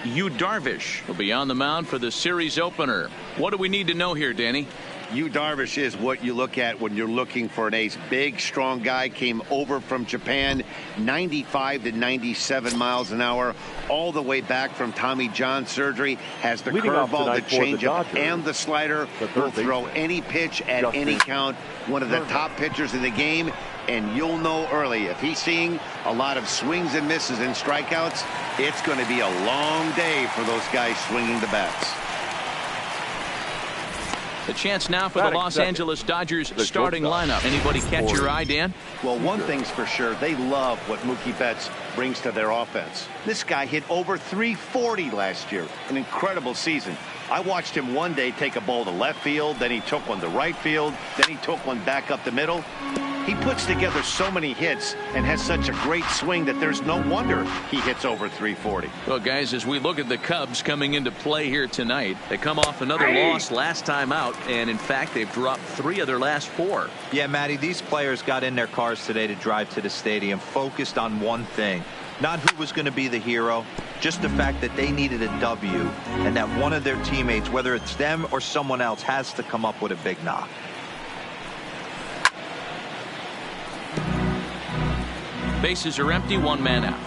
Yu Darvish will be on the mound for the series opener. What do we need to know here, Danny? Yu Darvish is what you look at when you're looking for an ace. Big, strong guy, came over from Japan, 95 to 97 miles an hour, all the way back from Tommy John surgery. Has the curveball, the changeup, and the slider. Will throw any pitch at any count. One of the top pitchers in the game, and you'll know early if he's seeing a lot of swings and misses and strikeouts. It's going to be a long day for those guys swinging the bats. The chance now for the Los Angeles Dodgers starting lineup. Anybody catch your eye, Dan? Well, one thing's for sure. They love what Mookie Betts brings to their offense. This guy hit over 340 last year. An incredible season. I watched him one day take a ball to left field, then he took one to right field, then he took one back up the middle. He puts together so many hits and has such a great swing that there's no wonder he hits over 340. Well, guys, as we look at the Cubs coming into play here tonight, they come off another loss last time out, and in fact, they've dropped 3 of their last 4. Yeah, Matty, these players got in their cars today to drive to the stadium, focused on one thing. Not who was going to be the hero, just the fact that they needed a W, and that one of their teammates, whether it's them or someone else, has to come up with a big knock. Bases are empty, 1 man out.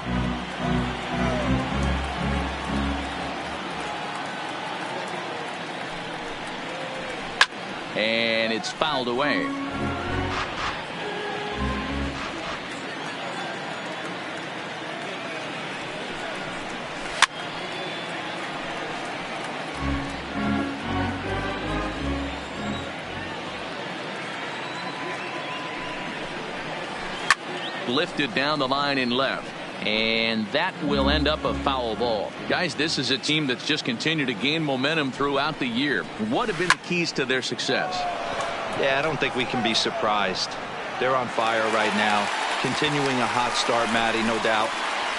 And it's fouled away. Lifted down the line in left, and that will end up a foul ball. Guys, this is a team that's just continued to gain momentum throughout the year. What have been the keys to their success? Yeah, I don't think we can be surprised. They're on fire right now, continuing a hot start, Matty, no doubt.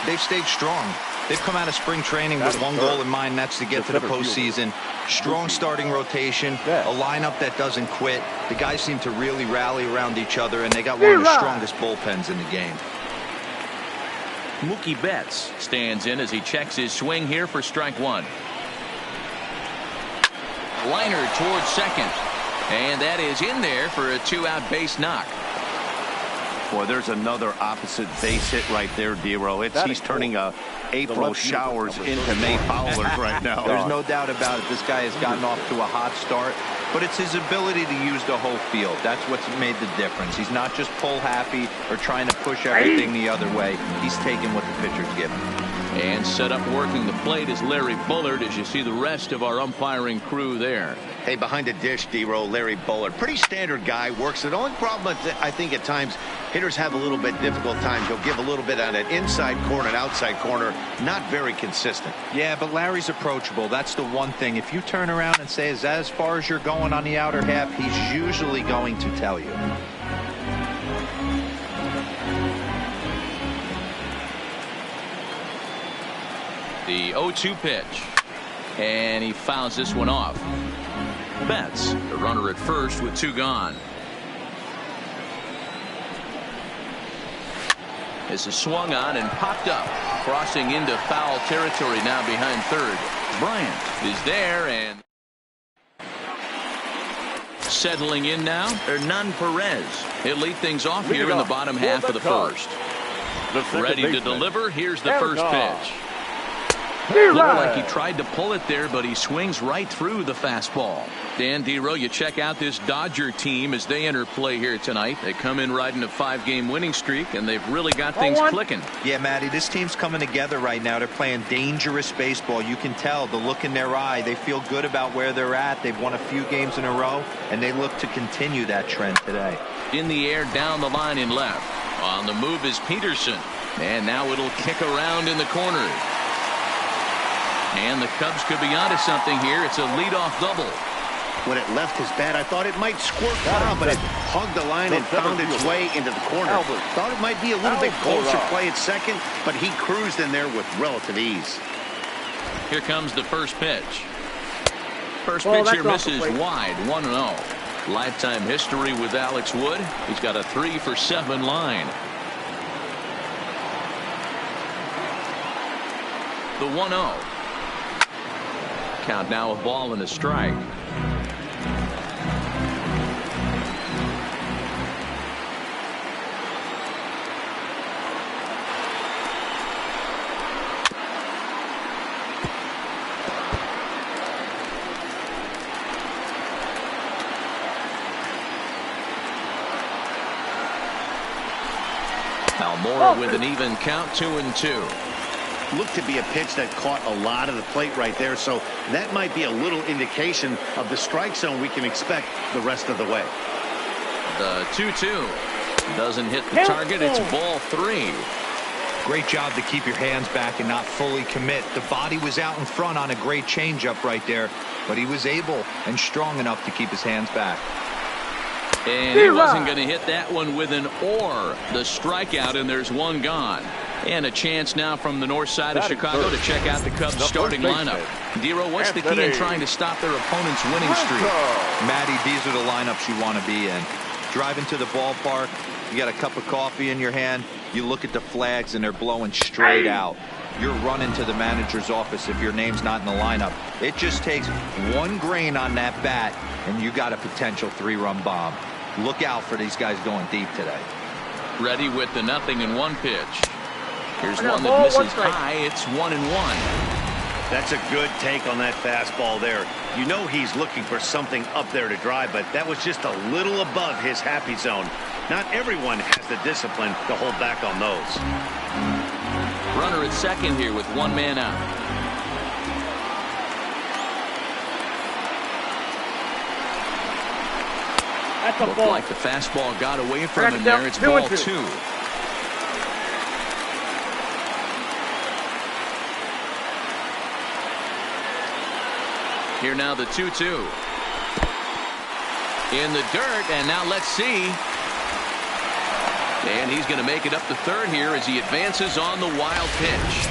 They've stayed strong. They've come out of spring training with one goal in mind, that's to get to the postseason. Strong starting rotation, a lineup that doesn't quit. The guys seem to really rally around each other, and they got one of the strongest bullpens in the game. Mookie Betts stands in as he checks his swing here for strike 1. Liner towards second, and that is in there for a 2-out base knock. Boy, there's another opposite base hit right there, Dero. He's turning April showers into May Fowlers right now. There's no doubt about it. This guy has gotten off to a hot start, but it's his ability to use the whole field. That's what's made the difference. He's not just pull happy or trying to push everything the other way. He's taking what the pitcher's given. And set up working the plate is Larry Bullard, as you see the rest of our umpiring crew there. Hey, behind the dish, Dero, Larry Bullard. Pretty standard guy, works it. The only problem, I think, at times, hitters have a little bit difficult time. He'll give a little bit on an inside corner and outside corner. Not very consistent. Yeah, but Larry's approachable. That's the one thing. If you turn around and say, is that as far as you're going on the outer half, he's usually going to tell you. The 0-2 pitch, and he fouls this one off. Betts, the runner at first with 2 gone. This is swung on and popped up, crossing into foul territory now behind third. Bryant is there, and settling in now, Hernan Perez. He'll lead things off here in the bottom half of the first. Ready to deliver. Here's the first pitch. Looked like he tried to pull it there, but he swings right through the fastball. Dan Dero, you check out this Dodger team as they enter play here tonight. They come in riding a 5-game winning streak, and they've really got things clicking. Yeah, Matty, this team's coming together right now. They're playing dangerous baseball. You can tell the look in their eye. They feel good about where they're at. They've won a few games in a row, and they look to continue that trend today. In the air, down the line in left. On the move is Peterson, and now it'll kick around in the corner. And the Cubs could be onto something here. It's a leadoff double. When it left his bat, I thought it might squirt down, but it hugged the line and found its way into the corner. Thought it might be a little bit closer play at second, but he cruised in there with relative ease. Here comes the first pitch. First pitch here misses wide, 1-0. Lifetime history with Alex Wood. He's got a 3-for-7 line. The 1-0. Count now a ball and a strike. Almora with an even count, 2-2. Looked to be a pitch that caught a lot of the plate right there, so that might be a little indication of the strike zone we can expect the rest of the way. The 2-2 doesn't hit the target. It's ball 3. Great job to keep your hands back and not fully commit. The body was out in front on a great changeup right there, but he was able and strong enough to keep his hands back. And he wasn't going to hit that one with an or. The strikeout, and there's one gone. And a chance now from the north side of Chicago to check out the Cubs starting lineup. Dero, what's the key in trying to stop their opponent's winning streak? Matty, these are the lineups you want to be in. Driving to the ballpark, you got a cup of coffee in your hand, you look at the flags and they're blowing straight out. You're running to the manager's office if your name's not in the lineup. It just takes one grain on that bat and you got a potential 3-run bomb. Look out for these guys going deep today. Ready with the 0-1 pitch. Here's one that misses high. It's 1-1. That's a good take on that fastball there. You know he's looking for something up there to drive, but that was just a little above his happy zone. Not everyone has the discipline to hold back on those. Runner at second here with one man out. Looked like the fastball got away from him there. It's ball 2. Here now the 2-2. In the dirt, and now let's see. And he's going to make it up to third here as he advances on the wild pitch.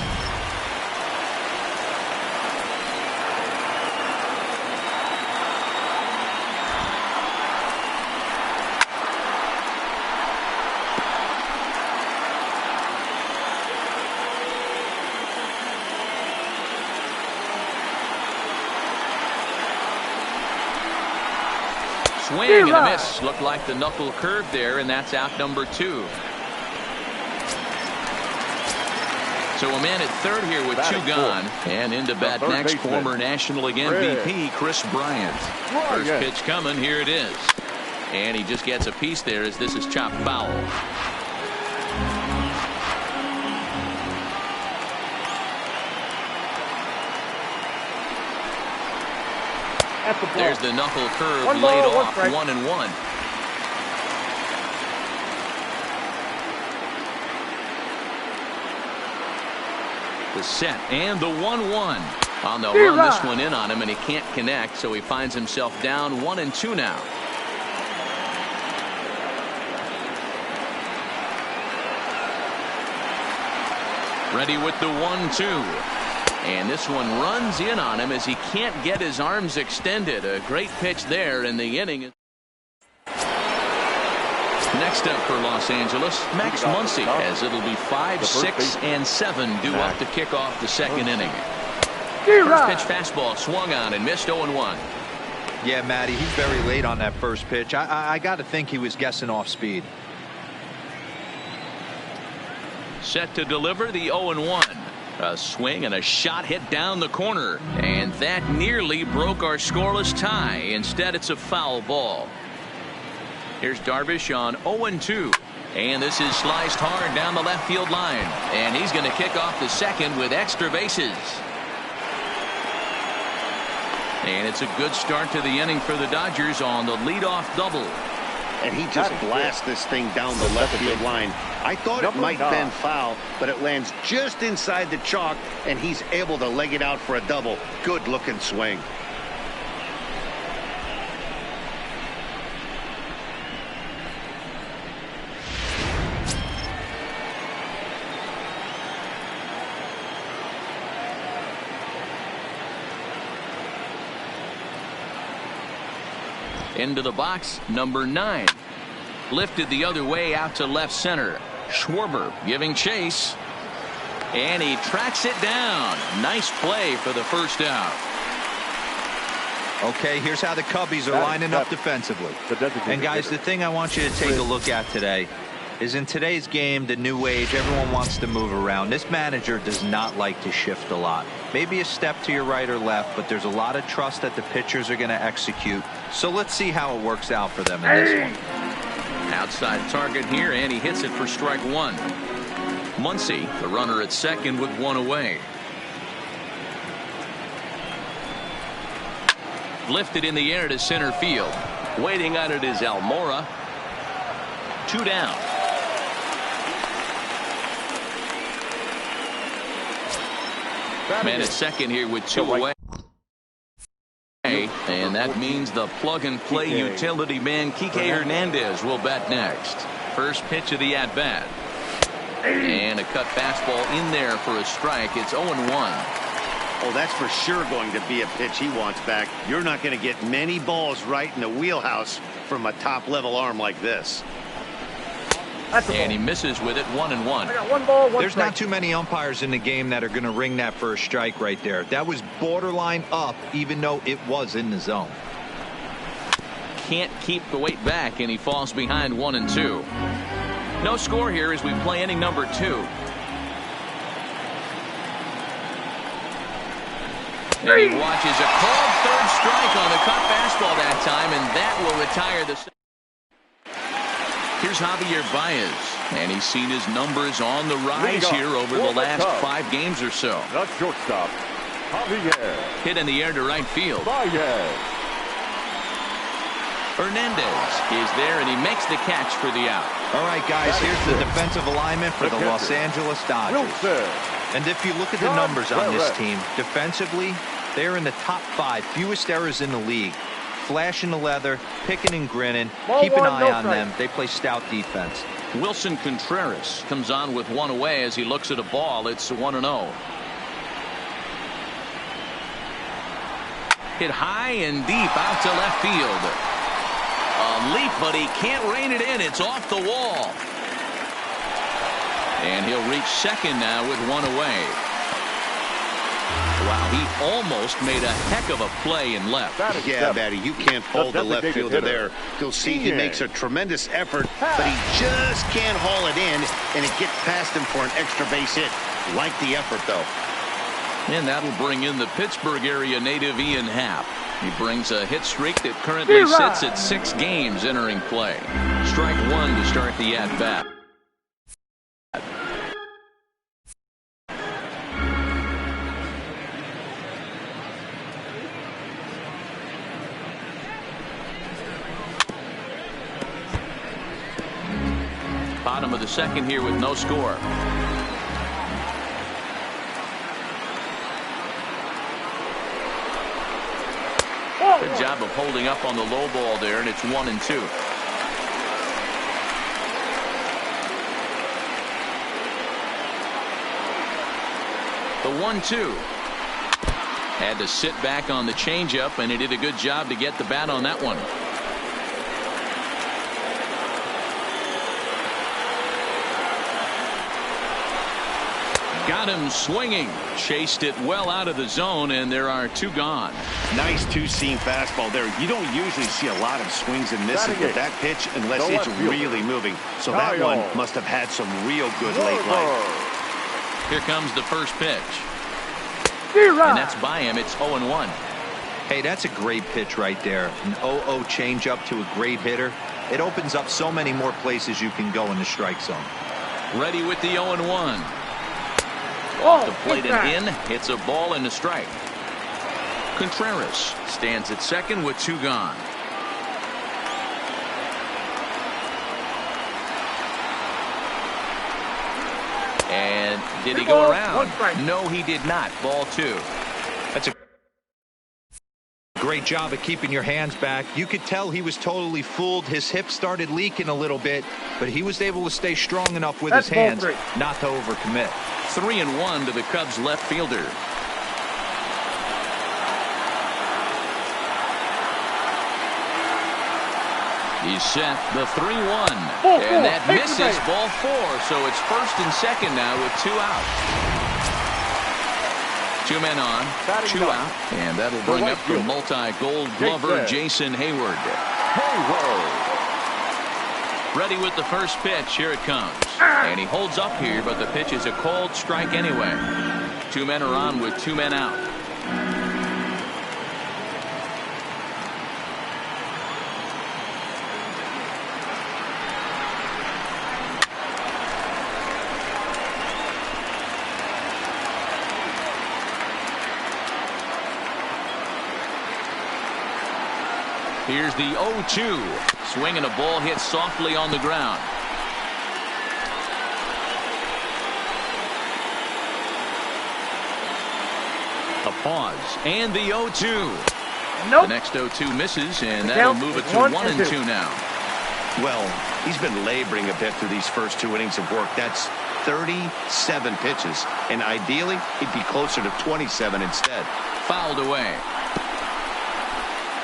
Swing and a miss. Looked like the knuckle curve there, and that's out number 2. So a man at third here with 2 gone. And into bat next, former National League MVP Kris Bryant. First pitch coming. Here it is. And he just gets a piece there as this is chopped foul. There's the knuckle curve laid off, 1-1. The set and the 1-1. On the run this one in on him, and he can't connect, so he finds himself down 1-2 now. Ready with the 1-2. And this one runs in on him as he can't get his arms extended. A great pitch there in the inning. Next up for Los Angeles, Max Muncy, as it'll be 5, 6, and 7 due up to kick off the second inning. First pitch fastball swung on and missed 0-1. Yeah, Matty, he's very late on that first pitch. I got to think he was guessing off speed. Set to deliver the 0-1. A swing and a shot hit down the corner, and that nearly broke our scoreless tie. Instead, it's a foul ball. Here's Darvish on 0-2, and this is sliced hard down the left field line, and he's going to kick off the second with extra bases. And it's a good start to the inning for the Dodgers on the leadoff double. And he just blasts this thing down the left field line. I thought it might bend foul, but it lands just inside the chalk, and he's able to leg it out for a double. Good looking swing. Into the box, number 9. Lifted the other way out to left center. Schwarber giving chase. And he tracks it down. Nice play for the first out. Okay, here's how the Cubbies are lining up defensively. And guys, the thing I want you to take a look at today is in today's game, the new age, everyone wants to move around. This manager does not like to shift a lot. Maybe a step to your right or left, but there's a lot of trust that the pitchers are going to execute. So let's see how it works out for them in this one. Outside target here, and he hits it for strike one. Muncy, the runner at second with one away. Lifted in the air to center field. Waiting on it is Almora. 2 down. Man at second here with 2 away. And that means the plug-and-play utility man Kike Hernandez will bat next. First pitch of the at-bat. And a cut fastball in there for a strike. It's 0-1. Oh, that's for sure going to be a pitch he wants back. You're not going to get many balls right in the wheelhouse from a top-level arm like this. And he misses with it. 1-1. I got 1 ball, 1 There's strike. not too many umpires in the game that are going to ring that first strike right there. That was borderline up, even though it was in the zone. Can't keep the weight back, and he falls behind 1-2. No score here as we play inning number 2. And he watches a called third strike on the cut fastball that time, and that will retire the. Here's Javier Baez, and he's seen his numbers on the rise here over the last 5 games or so. The shortstop, Javier. Hit in the air to right field. Baez. Hernandez is there, and he makes the catch for the out. All right, guys, here's the defensive alignment for the Los Angeles Dodgers. Wilson. And if you look at the numbers on this team, defensively, they're in the top 5, fewest errors in the league. Flashing the leather, picking and grinning. Keep an eye on them. They play stout defense. Wilson Contreras comes on with 1 away as he looks at a ball. It's 1-0. Hit high and deep out to left field. A leap, but he can't rein it in. It's off the wall. And he'll reach second now with 1 away. Wow, he almost made a heck of a play in left. Yeah, Matty, you can't fold the left fielder there. You'll see he makes a tremendous effort, but he just can't haul it in, and it gets past him for an extra base hit. Like the effort, though. And that'll bring in the Pittsburgh area native Ian Happ. He brings a hit streak that currently sits at 6 games entering play. Strike 1 to start the at-bat. Bottom of the second here with no score. Good job of holding up on the low ball there, and it's 1-2. The 1-2. Had to sit back on the changeup, and he did a good job to get the bat on that one. Got him swinging. Chased it well out of the zone, and there are 2 gone. Nice 2-seam fastball there. You don't usually see a lot of swings and misses with that pitch unless it's really moving. So that one must have had some real good late life. Here comes the first pitch. And that's by him. It's 0-1. Hey, that's a great pitch right there. An 0-0 changeup to a great hitter. It opens up so many more places you can go in the strike zone. Ready with the 0-1. Off the plate and in. Hits a ball and a strike. Contreras stands at second with 2 gone. And did he go around? No, he did not. Ball 2. That's a great job of keeping your hands back. You could tell he was totally fooled. His hip started leaking a little bit, but he was able to stay strong enough with his hands not to overcommit. 3-1 to the Cubs left fielder. He's set the 3-1. And that misses ball 4. So it's first and second now with 2 out. 2 men on, 2 out, and that'll bring up the multi-gold glover Jason Heyward. Ready with the first pitch. Here it comes. And he holds up here, but the pitch is a called strike anyway. 2 men are on with 2 men out. Here's the 0-2. Swing and a ball hit softly on the ground. A pause. And the 0-2. Nope. The next 0-2 misses, and that'll move it to 1-2 now. Well, he's been laboring a bit through these first 2 innings of work. That's 37 pitches, and ideally, he'd be closer to 27 instead. Fouled away.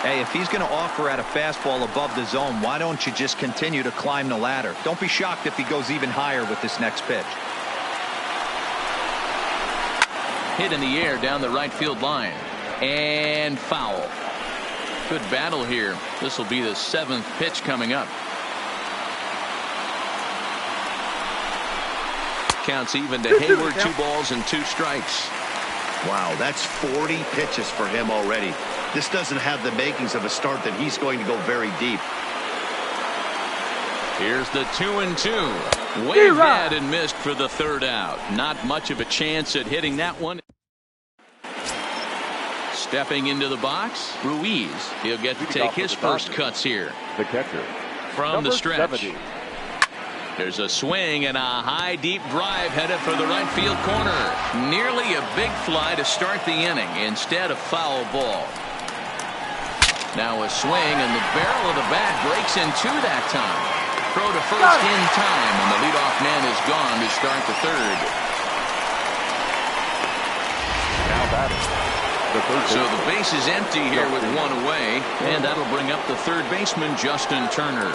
Hey, if he's going to offer at a fastball above the zone, why don't you just continue to climb the ladder? Don't be shocked if he goes even higher with this next pitch. Hit in the air down the right field line. And foul. Good battle here. This will be the 7th pitch coming up. Counts even to Heyward. 2 balls and 2 strikes. Wow, that's 40 pitches for him already. This doesn't have the makings of a start that he's going to go very deep. Here's the 2-2. Way bad and missed for the 3rd out. Not much of a chance at hitting that one. Stepping into the box, Ruiz. He'll get to take his first cuts here. The catcher. From the stretch. 70. There's a swing and a high deep drive headed for the right field corner. Nearly a big fly to start the inning. Instead, a foul ball. Now a swing, and the barrel of the bat breaks in 2 that time. Throw to first in time, and the leadoff man is gone to start the 3rd. Now batting. So the base is empty here with 1 away, and that'll bring up the 3rd baseman, Justin Turner.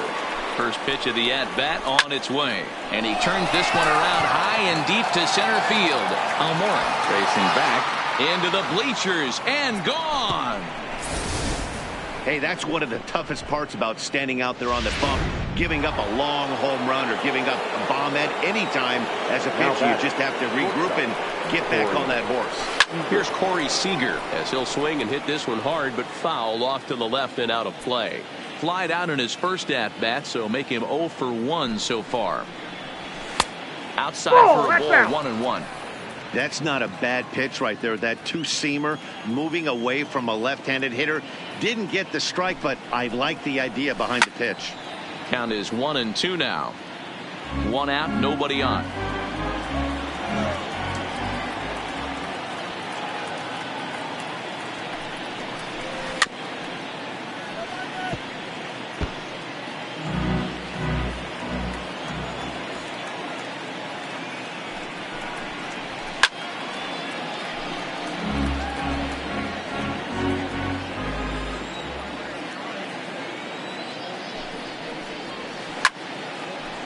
First pitch of the at-bat on its way. And he turns this one around high and deep to center field. Almora racing back into the bleachers and gone. Hey, that's one of the toughest parts about standing out there on the bump. Giving up a long home run or giving up a bomb at any time as a pitcher. You just have to regroup and get back on that horse. Here's Corey Seager as he'll swing and hit this one hard, but foul off to the left and out of play. Flied out in his first at-bat, so make him 0 for 1 so far. Outside for a ball, 1-1. That's not a bad pitch right there. That 2-seamer moving away from a left-handed hitter. Didn't get the strike, but I like the idea behind the pitch. Count is 1-2 now. 1 out, nobody on.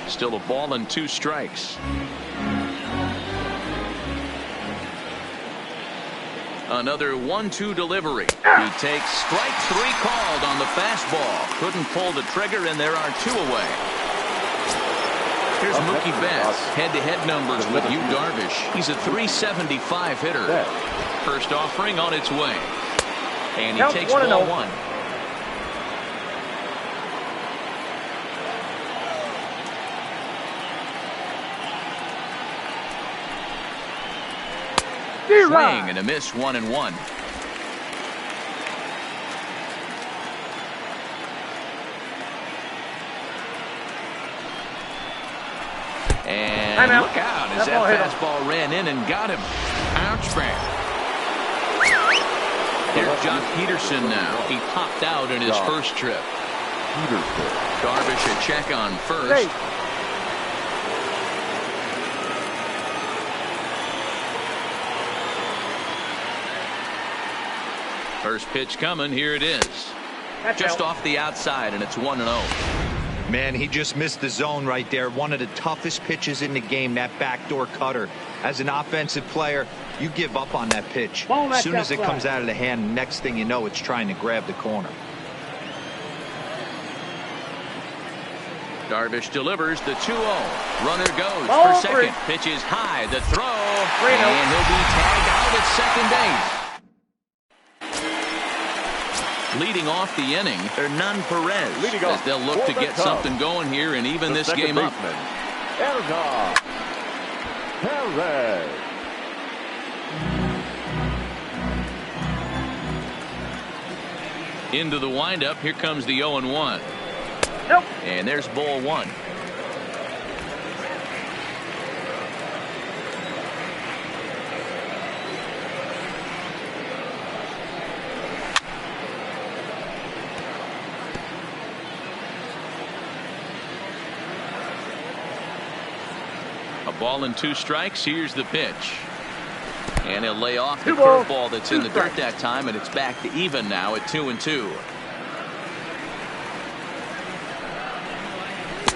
Still a ball and 2 strikes. Another 1-2 delivery. He takes strike 3 called on the fastball. Couldn't pull the trigger, and there are 2 away. Here's Mookie Betts. Head-to-head numbers with Yu Darvish. He's a .375 hitter. First offering on its way. And he takes ball 1. Swing and a miss, 1-1. And look out as that fastball ran in and got him. Ouch, man. Here's Joc Pederson now. He popped out in his first trip. Darvish a check on first. First pitch coming. Here it is. Just off the outside, and it's 1-0. Man, he just missed the zone right there. One of the toughest pitches in the game, that backdoor cutter. As an offensive player, you give up on that pitch. As soon as it comes out of the hand, next thing you know, it's trying to grab the corner. Darvish delivers the 2-0. Runner goes for second. Pitch is high. The throw. And he'll be tagged out at second base. Leading off the inning, Hernan Perez, as they'll look to get something going here and even this game up. Hernan Perez. Into the windup. Here comes the 0-1. Nope. And there's ball one. A ball and 2 strikes. Here's the pitch. And he'll lay off the curveball that's in the dirt that time, and it's back to even now at 2-2.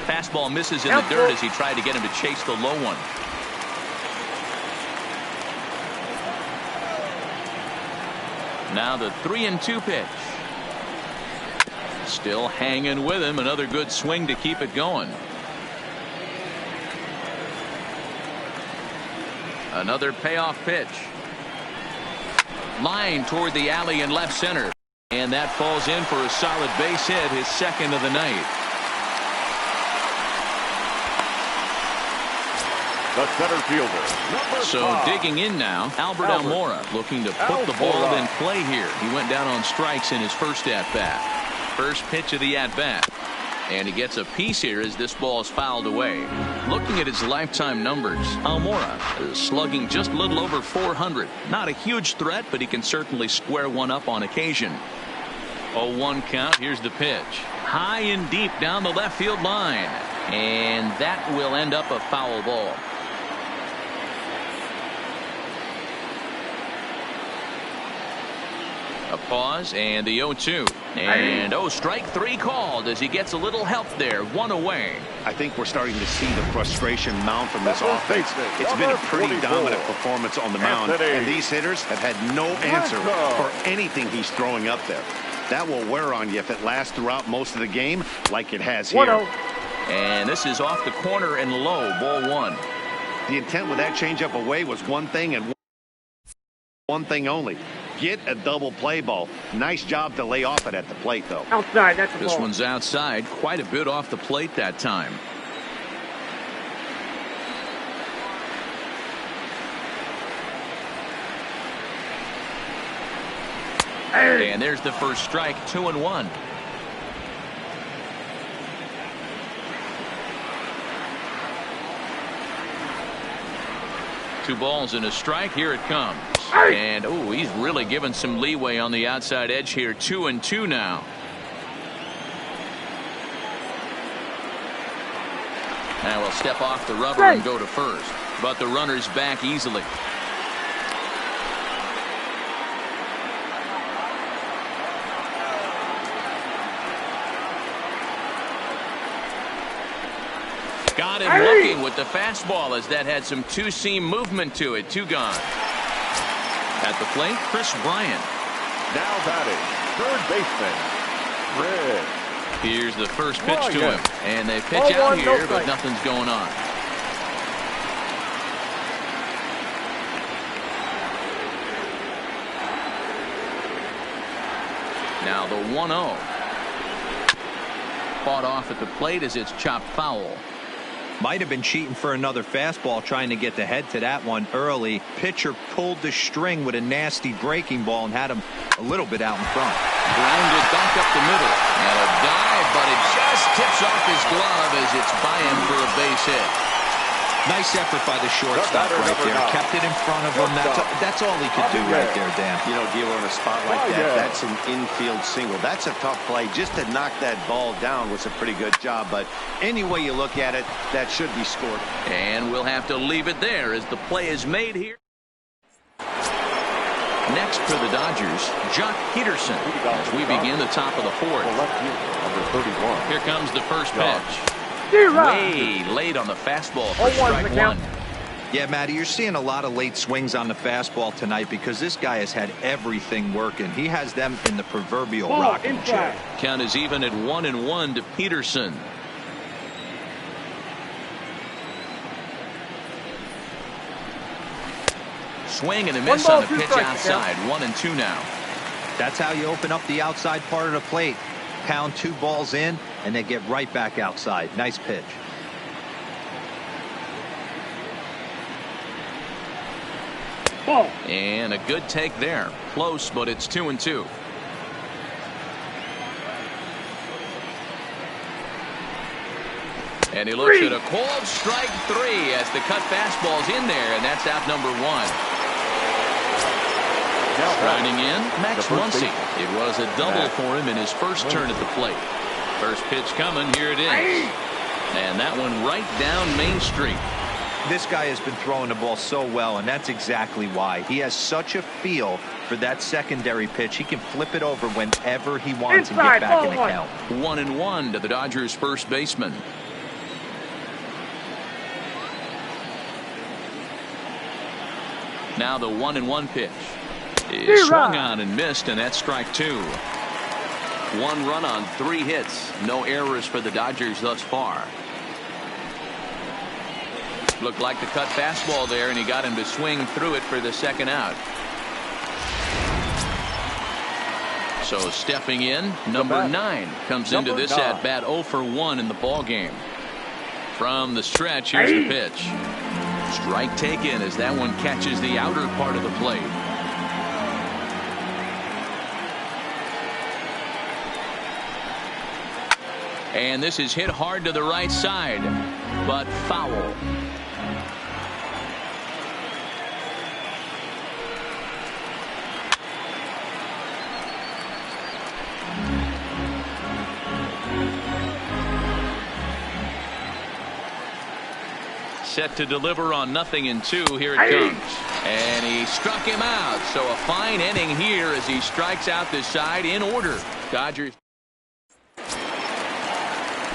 Fastball misses in the dirt as he tried to get him to chase the low one. Now the 3-2 pitch. Still hanging with him. Another good swing to keep it going. Another payoff pitch. Line toward the alley in left center. And that falls in for a solid base hit, his second of the night. The center fielder. So digging in now, Albert Almora looking to put the ball in play here. He went down on strikes in his first at-bat. First pitch of the at-bat. And he gets a piece here as this ball is fouled away. Looking at his lifetime numbers, Almora is slugging just a little over 400. Not a huge threat, but he can certainly square one up on occasion. 0-1 count. Here's the pitch. High and deep down the left field line. And that will end up a foul ball. A pause and the 0-2. And strike 3 called as he gets a little help there. 1 away. I think we're starting to see the frustration mount from this offense. It's been a pretty dominant performance on the mound, and these hitters have had no answer for anything he's throwing up there. That will wear on you if it lasts throughout most of the game like it has here. And this is off the corner and low. Ball 1. The intent with that changeup away was one thing and one thing only. Get a double play ball. Nice job to lay off it at the plate, though. Outside, that's the ball. This one's outside. Quite a bit off the plate that time. And there's the first strike. 2-1. Two balls and a strike. Here it comes. And he's really given some leeway on the outside edge here. 2-2 now. Now we'll step off the rubber and go to first. But the runner's back easily. Got him looking with the fastball as that had some two-seam movement to it. 2 gone. At the plate, Chris Bryant. Now batting, third baseman, Fred. Here's the first pitch to him. And they pitch out here, but nothing's going on. Now the 1-0. Fought off at the plate as it's chopped foul. Might have been cheating for another fastball, trying to get the head to that one early. Pitcher pulled the string with a nasty breaking ball and had him a little bit out in front. Grounded back up the middle. And a dive, but it just tips off his glove as it's by him for a base hit. Nice effort by the shortstop right there. Kept it in front of him. That's all he could do right there, Dan. You know, dealer in a spot like that, that's an infield single. That's a tough play. Just to knock that ball down was a pretty good job. But any way you look at it, that should be scored. And we'll have to leave it there as the play is made here. Next for the Dodgers, Jock Peterson, as we begin the top of the fourth. Number 31. Here comes the first pitch. Way late on the fastball for strike one. Yeah, Matty, you're seeing a lot of late swings on the fastball tonight because this guy has had everything working. He has them in the proverbial rocking chair. Count is even at 1-1 to Peterson. Swing and a miss on the pitch outside. 1-2 now. That's how you open up the outside part of the plate. Pound 2 balls in and then get right back outside. Nice pitch. And a good take there. Close, but it's 2-2. And he looks at a called strike 3 as the cut fastball's in there, and that's out number 1. Grinding in, Max Muncy. It was a double for him in his first turn at the plate. First pitch coming, here it is. And that one right down Main Street. This guy has been throwing the ball so well, and that's exactly why. He has such a feel for that secondary pitch. He can flip it over whenever he wants and get back in the count. 1-1 to the Dodgers' first baseman. Now the 1-1 pitch is swung on and missed, and that's strike 2. 1 run on 3 hits. No errors for the Dodgers thus far. Looked like the cut fastball there, and he got him to swing through it for the second out. So stepping in, number 9 comes into this at bat 0 for 1 in the ball game. From the stretch, here's the pitch. Strike taken as that one catches the outer part of the plate. And this is hit hard to the right side, but foul. Set to deliver on 0-2. Here it comes. And he struck him out. So a fine inning here as he strikes out this side in order. Dodgers.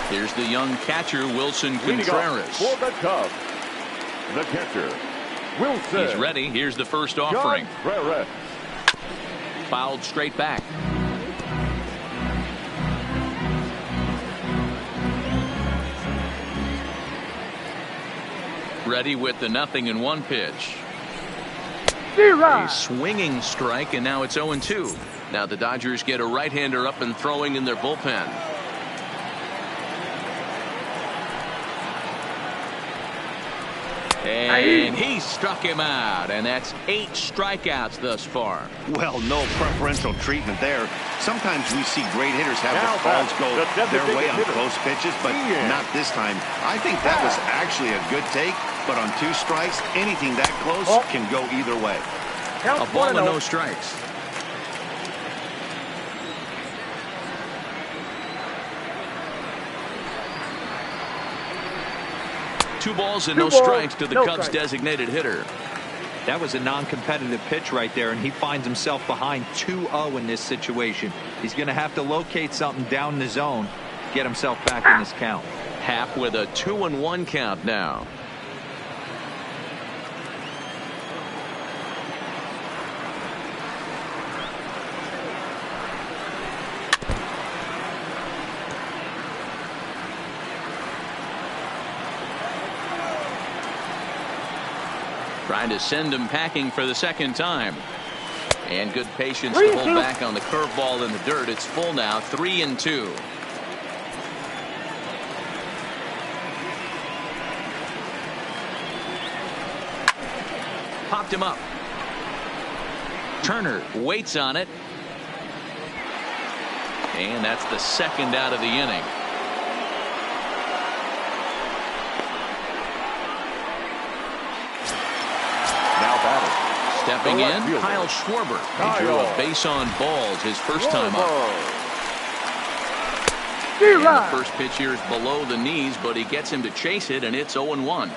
Here's the young catcher, Wilson Contreras. For the Cubs, the catcher, Wilson. He's ready. Here's the first offering. Contreras. Fouled straight back. Ready with the 0-1 pitch. A swinging strike, and now it's 0-2. Now the Dodgers get a right-hander up and throwing in their bullpen. And he struck him out, and that's 8 strikeouts thus far. Well, no preferential treatment there. Sometimes we see great hitters have the balls go their way on close pitches, but not this time. I think that was actually a good take, but on 2 strikes, anything that close can go either way. A ball and no strikes. Two balls and no strikes to the Cubs' designated hitter. That was a non-competitive pitch right there, and he finds himself behind 2-0 in this situation. He's going to have to locate something down the zone, get himself back in this count. Happ with a 2-1 count now. Trying to send him packing for the second time. And good patience to hold back on the curveball in the dirt. It's full now, 3-2. Popped him up. Turner waits on it. And that's the second out of the inning. Stepping in, Kyle Schwarber. He drew a base on balls his first time up. And the first pitch here is below the knees, but he gets him to chase it, and it's 0-1.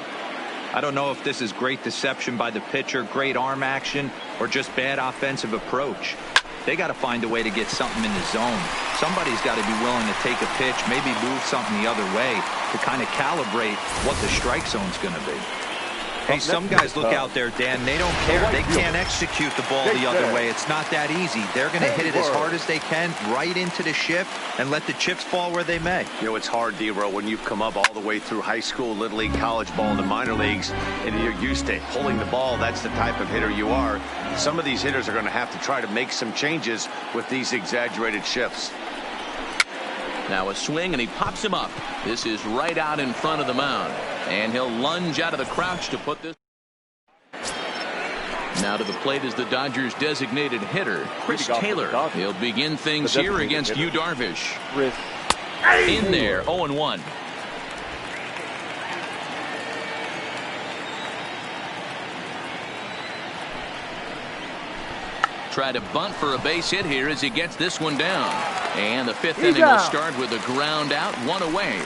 I don't know if this is great deception by the pitcher, great arm action, or just bad offensive approach. They got to find a way to get something in the zone. Somebody's got to be willing to take a pitch, maybe move something the other way to kind of calibrate what the strike zone's going to be. Hey, some guys look out there, Dan, they don't care. They can't execute the ball the other way. It's not that easy. They're going to hit it as hard as they can right into the shift and let the chips fall where they may. You know, it's hard, D-Row, when you've come up all the way through high school, little league, college ball, and the minor leagues, and you're used to pulling the ball. That's the type of hitter you are. Some of these hitters are going to have to try to make some changes with these exaggerated shifts. Now a swing, and he pops him up. This is right out in front of the mound. And he'll lunge out of the crouch to put this. Now to the plate is the Dodgers' designated hitter, Chris Taylor. He'll begin things here against Yu Darvish. In there, 0-1. Try to bunt for a base hit here as he gets this one down. And the fifth inning will start with a ground out, one away.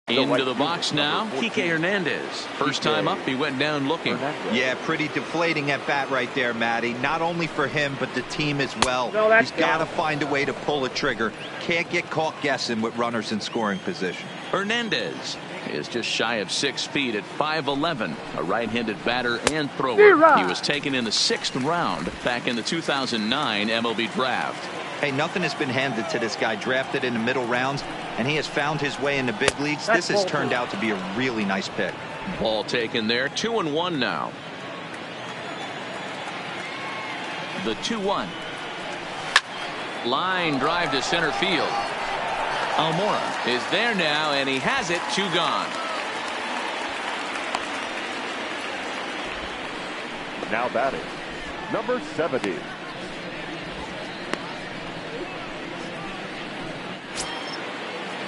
Into the box now, Kike Hernandez. First time up, he went down looking. Yeah, pretty deflating at bat right there, Matty. Not only for him, but the team as well. He's got to find a way to pull a trigger. Can't get caught guessing with runners in scoring position. Hernandez is just shy of 6 feet at 5'11", a right-handed batter and thrower. He was taken in the 6th round back in the 2009 MLB draft. Hey, nothing has been handed to this guy. Drafted in the middle rounds, and he has found his way in the big leagues. This has turned out to be a really nice pick. Ball taken there, 2-1 now. The 2-1. Line drive to center field. Almora is there now, and he has it. 2 gone. Now batting, number 70.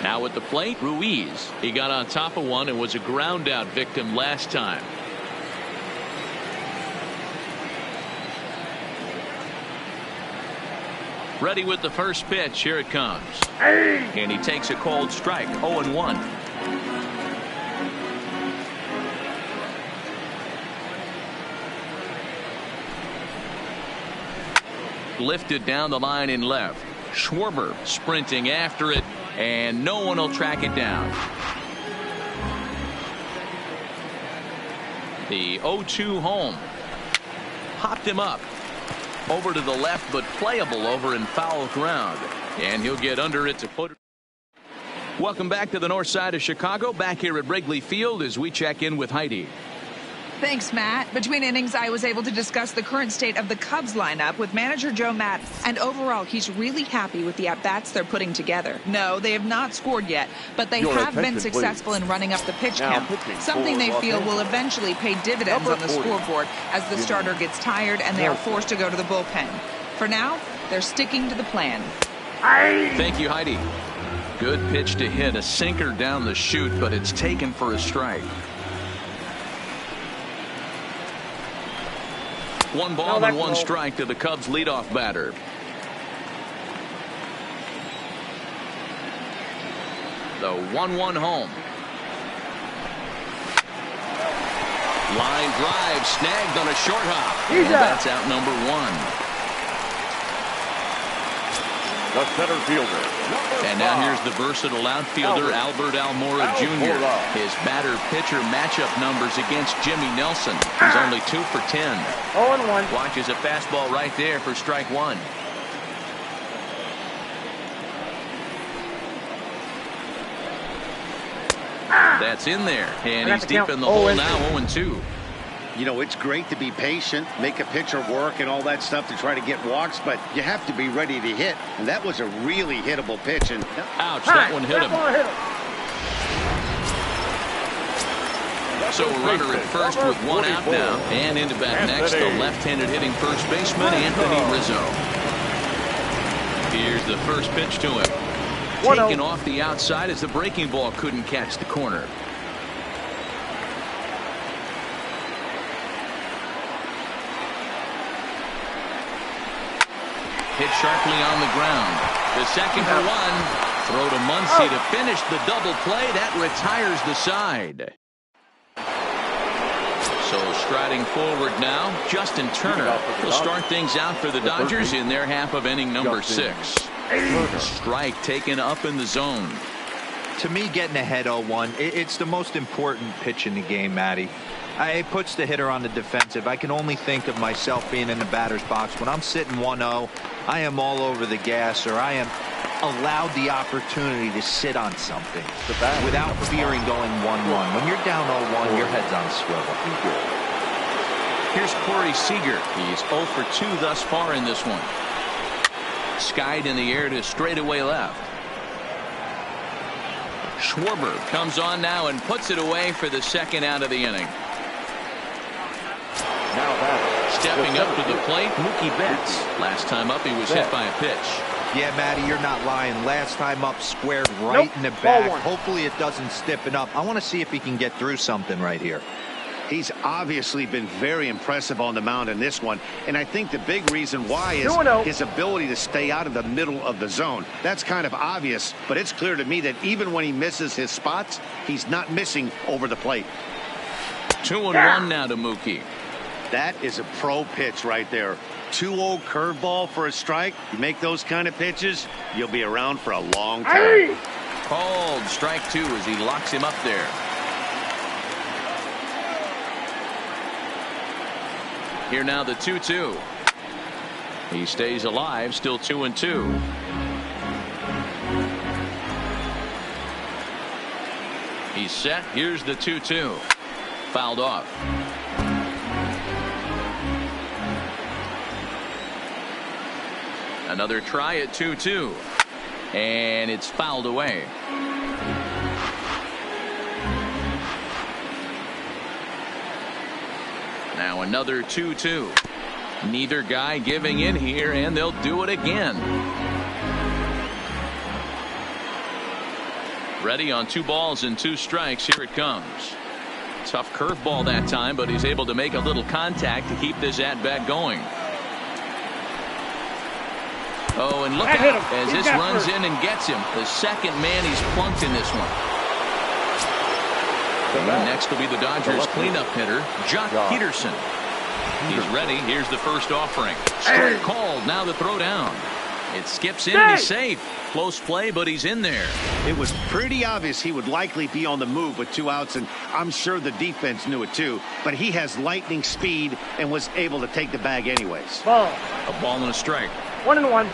Now at the plate, Ruiz. He got on top of one and was a ground out victim last time. Ready with the first pitch. Here it comes. And he takes a cold strike. 0-1. Lifted down the line in left. Schwarber sprinting after it, and no one will track it down. The 0-2 home. Popped him up. Over to the left, but playable over in foul ground. And he'll get under it to put it. Welcome back to the north side of Chicago. Back here at Wrigley Field as we check in with Heidi. Thanks, Matt. Between innings, I was able to discuss the current state of the Cubs lineup with manager Joe Maddon. And overall, he's really happy with the at-bats they're putting together. No, they have not scored yet, but they have been successful in running up the pitch count, something they feel will eventually pay dividends on the scoreboard as the starter gets tired and they are forced to go to the bullpen. For now, they're sticking to the plan. Thank you, Heidi. Good pitch to hit, a sinker down the chute, but it's taken for a strike. 1 ball and 1 strike to the Cubs leadoff batter. The 1-1 home. Line drive snagged on a short hop. And that's out number 1. The center fielder. And now here's the versatile outfielder, Albert Almora Jr. His batter-pitcher matchup numbers against Jimmy Nelson. He's only 2 for 10. 0-1. Watches a fastball right there for strike 1. That's in there. And he's deep in the hole now, 0-2. You know, it's great to be patient, make a pitcher work and all that stuff to try to get walks, but you have to be ready to hit. And that was a really hittable pitch. And ouch, that one hit him. So a runner at first with 1 out now. And into bat next, the left-handed hitting first baseman, Anthony Rizzo. Here's the first pitch to him. taken off the outside as the breaking ball couldn't catch the corner. Hit sharply on the ground. The second for one. Throw to Muncy to finish the double play. That retires the side. So striding forward now, Justin Turner will start things out for the Dodgers in their half of inning number 6. Strike taken up in the zone. To me, getting ahead 0-1, it's the most important pitch in the game, Matty. It puts the hitter on the defensive. I can only think of myself being in the batter's box. When I'm sitting 1-0, I am all over the gas, or I am allowed the opportunity to sit on something without fearing going 1-1. When you're down 0-1, your head's on a swivel. Here's Corey Seager. He's 0 for 2 thus far in this one. Skied in the air to straightaway left. Schwarber comes on now and puts it away for the second out of the inning. Stepping up to the plate, Mookie Betts. Last time up, he was hit by a pitch. Yeah, Matty, you're not lying. Last time up, squared right in the back. Hopefully it doesn't stiffen up. I want to see if he can get through something right here. He's obviously been very impressive on the mound in this one, and I think the big reason why is his ability to stay out of the middle of the zone. That's kind of obvious, but it's clear to me that even when he misses his spots, he's not missing over the plate. 2-1 now to Mookie. That is a pro pitch right there. 2-0 curveball for a strike. You make those kind of pitches, you'll be around for a long time. Called strike 2 as he locks him up there. Here now the 2-2. He stays alive, still 2-2. He's set. Here's the 2-2. Fouled off. Another try at 2-2. And it's fouled away. Now another 2-2. Neither guy giving in here, and they'll do it again. Ready on 2 balls and 2 strikes. Here it comes. Tough curveball that time, but he's able to make a little contact to keep this at-bat going. Oh, and look out as this runs in and gets him. The second man he's plunked in this one. And next will be the Dodgers cleanup hitter, Jock Peterson. He's ready. Here's the first offering. Strike called. Now the throw down. It skips in and he's safe. Close play, but he's in there. It was pretty obvious he would likely be on the move with 2 outs, and I'm sure the defense knew it too. But he has lightning speed and was able to take the bag anyways. A ball and a strike. 1-1.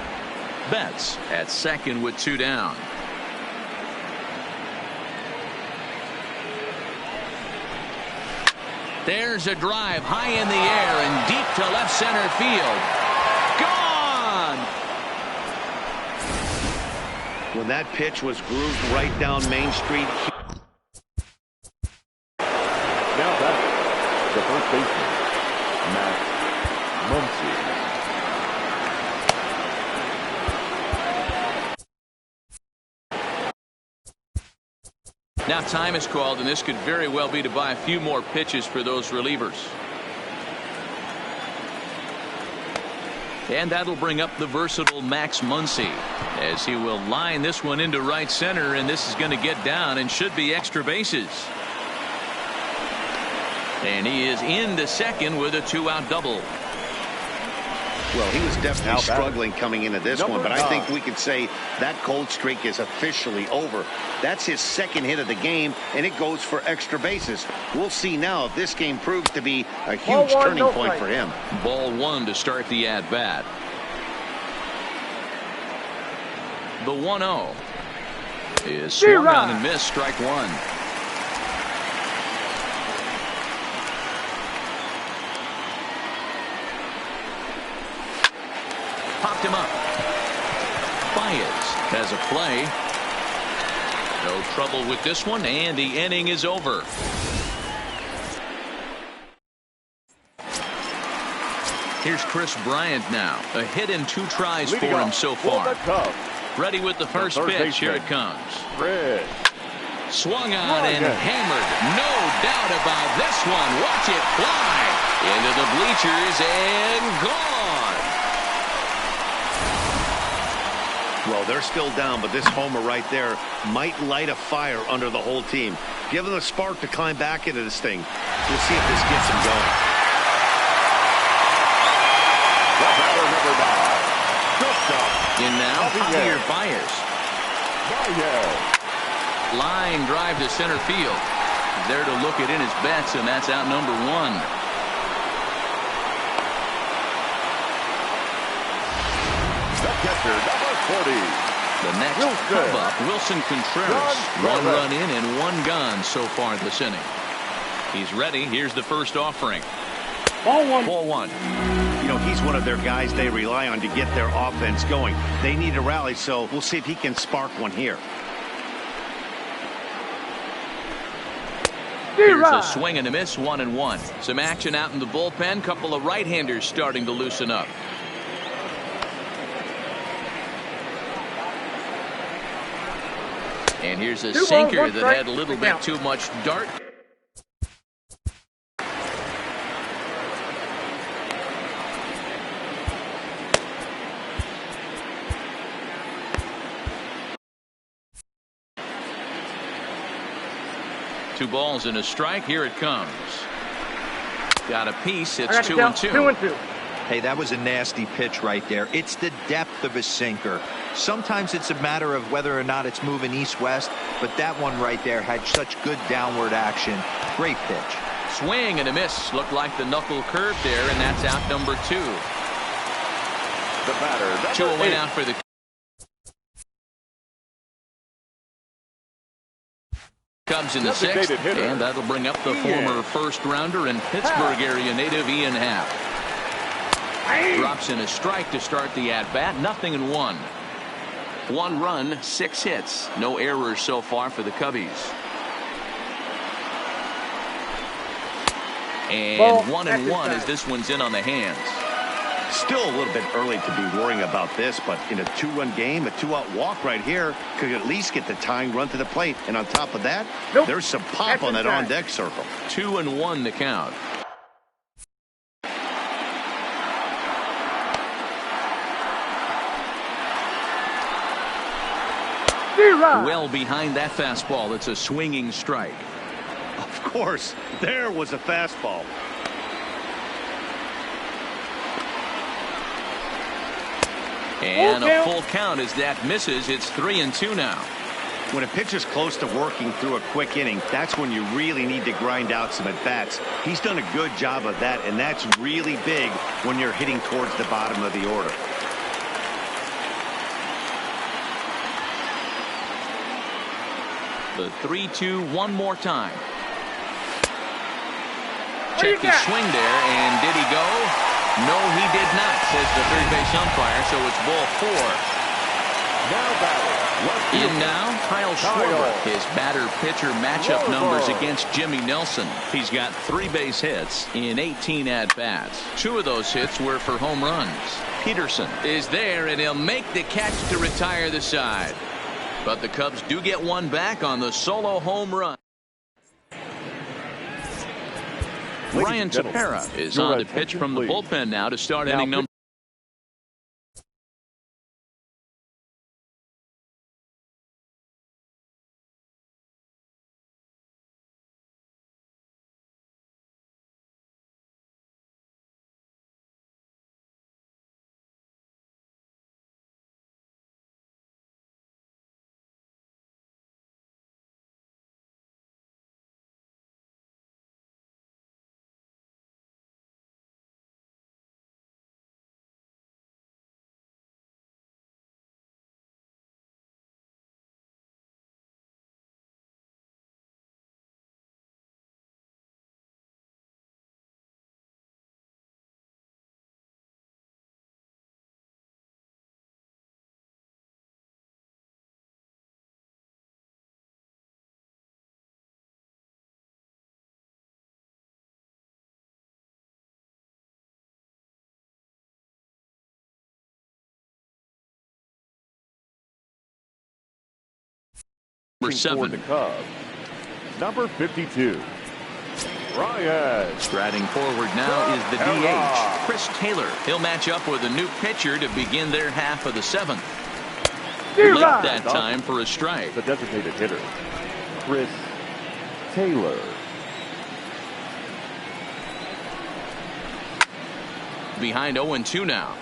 Betts at second with 2 down. There's a drive high in the air and deep to left center field. Gone! When that pitch was grooved right down Main Street. Now back, the first baseman, Max Muncy. Now time is called, and this could very well be to buy a few more pitches for those relievers. And that'll bring up the versatile Max Muncy as he will line this one into right center, and this is going to get down and should be extra bases. And he is into second with a 2-out double. Well, he was definitely struggling coming into this one, but I think we could say that cold streak is officially over. That's his second hit of the game, and it goes for extra bases. We'll see now if this game proves to be a huge turning point for him. Ball 1 to start the at-bat. The 1-0 is swung on and missed, strike 1. Popped him up. Baez has a play. No trouble with this one, and the inning is over. Here's Chris Bryant now. A hit in 2 tries for him so far. Ready with the first pitch. Here it comes. Red. Swung on and hammered. No doubt about this one. Watch it fly into the bleachers and gone. Well, they're still down, but this homer right there might light a fire under the whole team. Give them a spark to climb back into this thing. We'll see if this gets them going. The batter, number 9. Shortstop. In now, Javier Baez. Baez. Line drive to center field. There to look it in his bets, and that's out number 1. The catcher, number 40. The next Wilson. come up, Wilson Contreras. John 1 run in and 1 gone so far this inning. He's ready. Here's the first offering. Ball 1. Ball 1. You know, he's one of their guys they rely on to get their offense going. They need a rally, so we'll see if he can spark one here. Here's a swing and a miss, 1-1. Some action out in the bullpen. Couple of right-handers starting to loosen up. And here's a sinker that had a little bit too much dart. Two balls and a strike. Here it comes. Got a piece. It's 2-2. 2-2. Hey, that was a nasty pitch right there. It's the depth of a sinker. Sometimes it's a matter of whether or not it's moving east-west, but that one right there had such good downward action. Great pitch. Swing and a miss. Looked like the knuckle curve there, and that's out number 2. The batter, 2 away now for the Cubs in the 6th, and that'll bring up the former first-rounder and Pittsburgh area native Ian Happ. Drops in a strike to start the at-bat. 0-1. 1 run, 6 hits. No errors so far for the Cubbies. And 1-1 as this one's in on the hands. Still a little bit early to be worrying about this, but in a 2-run game, a 2-out walk right here could at least get the tying run to the plate. And on top of that, there's some pop on that on-deck circle. 2-1 the count. Well behind that fastball. It's a swinging strike. Of course, there was a fastball. And a full count as that misses. It's 3-2 now. When a pitcher's close to working through a quick inning, that's when you really need to grind out some at-bats. He's done a good job of that, and that's really big when you're hitting towards the bottom of the order. The 3-2 one more time. Check his swing there, and did he go? No, he did not, says the third base umpire, so it's ball 4. Now batting. In now, Kyle Schwarber. His batter-pitcher matchup numbers against Jimmy Nelson. He's got 3 base hits in 18 at-bats. 2 of those hits were for home runs. Peterson is there, and he'll make the catch to retire the side. But the Cubs do get one back on the solo home run. Ryan Tepera is on to pitch from the bullpen now to start inning number Number 7. The Cubs, number 52. Ryan. Striding forward now is the DH, Chris Taylor. He'll match up with a new pitcher to begin their half of the 7th. Late that time for a strike. The designated hitter, Chris Taylor. Behind 0-2 now.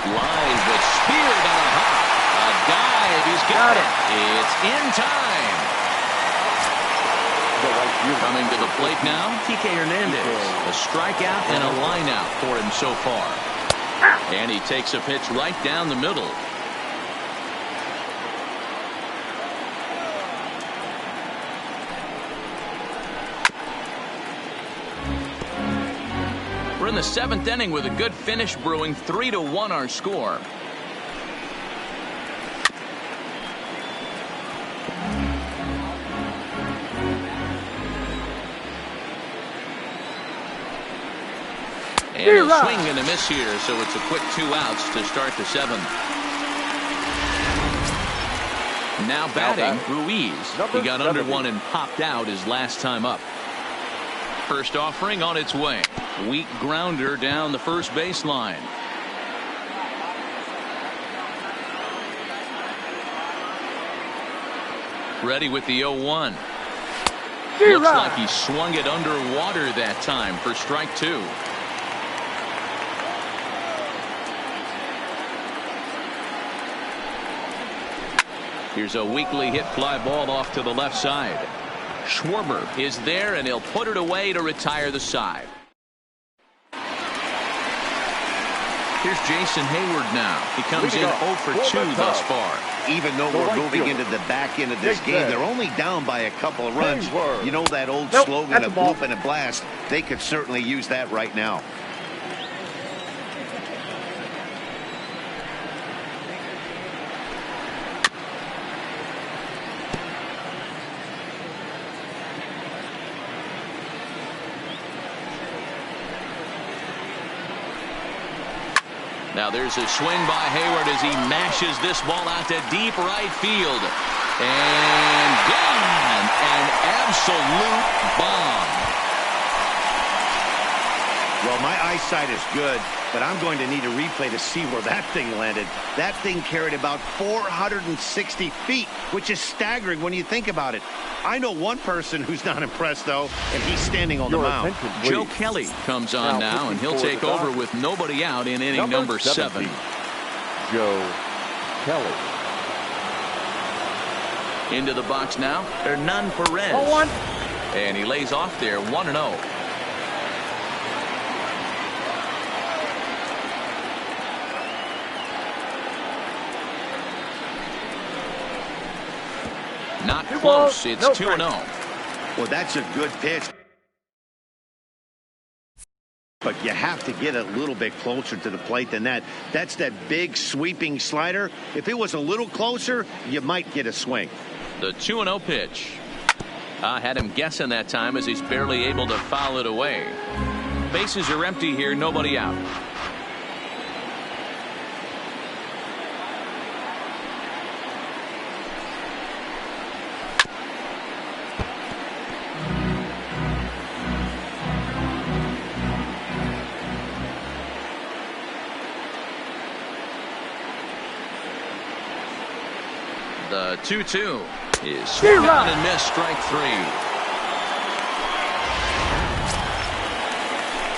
Line, but speared on a hop. A dive. He's got it. It's in time. Coming to the plate now, TK Hernandez. A strikeout and a line out for him so far. And he takes a pitch right down the middle. We're in the 7th inning with a good finish brewing. 3-1 our score. And a swing and a miss here, so it's a quick 2 outs to start the 7th. Now batting, Ruiz. He got under 1 and popped out his last time up. First offering on its way. Weak grounder down the first baseline. Ready with the 0-1. Looks like he swung it underwater that time for strike 2. Here's a weakly hit fly ball off to the left side. Schwarber is there, and he'll put it away to retire the side. Here's Jason Hayward now. He comes in 0 for 2 thus far. Even though we're moving into the back end of this game, they're only down by a couple of runs. You know that old slogan of whoop and a blast? They could certainly use that right now. Now there's a swing by Hayward as he mashes this ball out to deep right field. And gone. An absolute bomb. Well, my eyesight is good, but I'm going to need a replay to see where that thing landed. That thing carried about 460 feet, which is staggering when you think about it. I know one person who's not impressed, though, and he's standing on the mound. Joe Kelly comes on now, and he'll take over with nobody out in inning number 7. Joe Kelly. Into the box now, Hernan Perez. And he lays off there, 1-0. Not close. It's 2-0. Well, that's a good pitch. But you have to get a little bit closer to the plate than that. That's that big sweeping slider. If it was a little closer, you might get a swing. The 2-0 pitch. I had him guessing that time as he's barely able to foul it away. Bases are empty here. Nobody out. The 2-2 is swung on and missed, strike 3.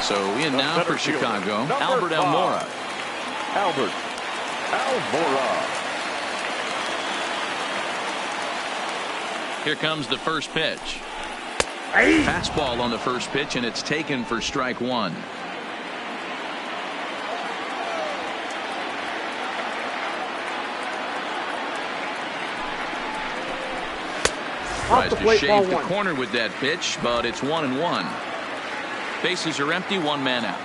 So in now for Chicago, Albert Almora. Albert Almora. Here comes the first pitch. Fastball on the first pitch, and it's taken for strike 1. Tries to shave the corner with that pitch, but it's 1-1. Bases are empty, 1 man out.